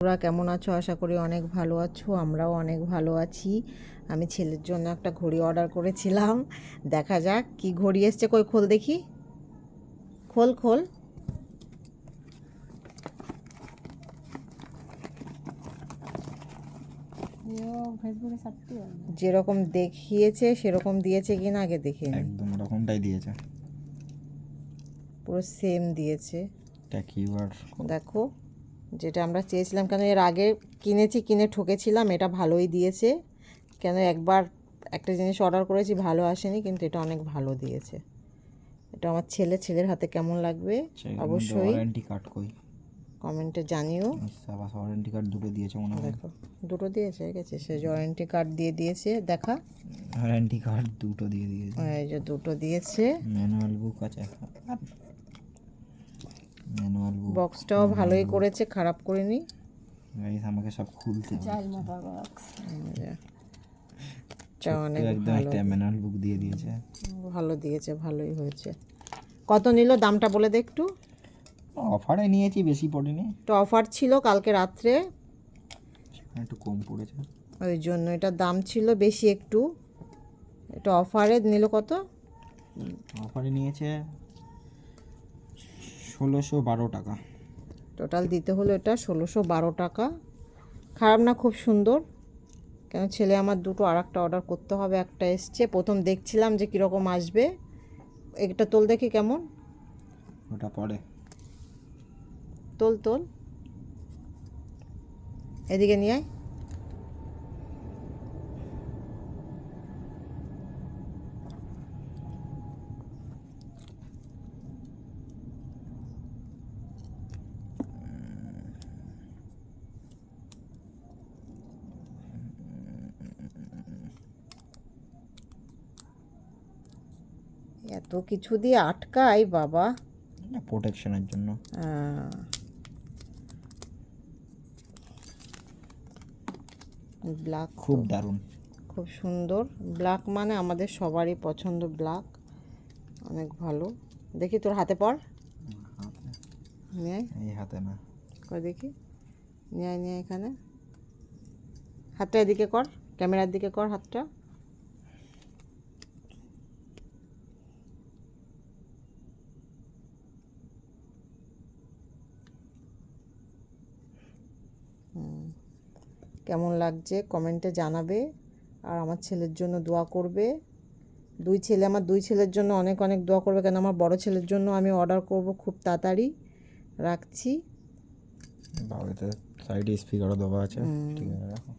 তোমরা কেমন আছো? আশা করি অনেক ভালো আছো। আমরাও অনেক ভালো আছি। আমি ছেলের জন্য একটা ঘড়ি অর্ডার করেছিলাম, দেখা যাক কি ঘড়ি এসছে। কই খোল দেখি, খোল খোল। যেরকম দেখিয়েছে সেরকম দিয়েছে কিনা আগে দেখে নি। একদম ওরকমটাই দিয়েছে, পুরো সেম দিয়েছে। কিউআর দেখো, যেটা আমরা চেয়েছিলাম, কেন এর আগে কিনেছি, কিনে ঠকেছিলাম। এটা ভালোই দিয়েছে। কেন একবার একটা জিনিস অর্ডার করেছি, ভালো আসেনি, কিন্তু এটা অনেক ভালো দিয়েছে। এটা আমার ছেলের হাতে কেমন লাগবে অবশ্যই ওয়ারেন্টি কার্ড কই কমেন্টে জানিও। সাবাস ওয়ারেন্টি কার্ড দুটো দিয়েছে মনে হয়। দেখো, দুটো দিয়েছে, গেছে সে ওয়ারেন্টি কার্ড দিয়ে দিয়েছে। দেখা, ওয়ারেন্টি কার্ড দুটো দিয়ে দিয়েছে। এই যে দুটো দিয়েছে। ম্যানুয়াল বুক আছে, ম্যানুয়াল বুক। বক্সটাও ভালোই করেছে, খারাপ করেনি। গাইস আমাকে সব খুলতে অনেক একদম ভালো, একটা ম্যানুয়াল বুক দিয়ে দিয়েছে। ভালো দিয়েছে, ভালোই হয়েছে। কত নিল দামটা বলে দে একটু। অফারে নিয়েছি, বেশি পড়েনি। তো অফার ছিল কালকে রাত্রে, একটু কম পড়েছে, ওই জন্য এটার দাম ছিল বেশি একটু। এটা অফারে নিল কত? অফারে নিয়েছে 1612 টাকা। টোটাল দিতে হলো এটা 1612 টাকা। খারাপ না, খুব সুন্দর। কেন ছেলে আমার দুটো আর একটা অর্ডার করতে হবে। একটা এসছে, প্রথম দেখছিলাম যে কীরকম আসবে। একটা তোল দেখি কেমন। ওটা পরে তোল তোল, এদিকে নিয়ে আয়। এত কিছু দিয়ে আটকাই বাবা, প্রোটেকশনের জন্য। ব্ল্যাক খুব দারুণ, খুব সুন্দর। ব্ল্যাক মানে আমাদের সবারই পছন্দ ব্ল্যাক, অনেক ভালো। দেখি তোর হাতে পর, নিয়ে এই হাতে না, কর দেখি, নিয়ে নিয়ে এখানে হাতটা এদিকে কর, ক্যামেরার দিকে কর হাতটা। কেমন লাগছে কমেন্টে জানাবে। আর আমার ছেলের জন্য দোয়া করবে। আমার দুই ছেলের জন্য অনেক অনেক দোয়া করবে। কেন আমার বড় ছেলের জন্য আমি অর্ডার করব খুব তাড়াতাড়ি। রাখছি। বাড়িতে সাইডে স্পিকারও দেওয়া আছে, ঠিক আছে রাখো।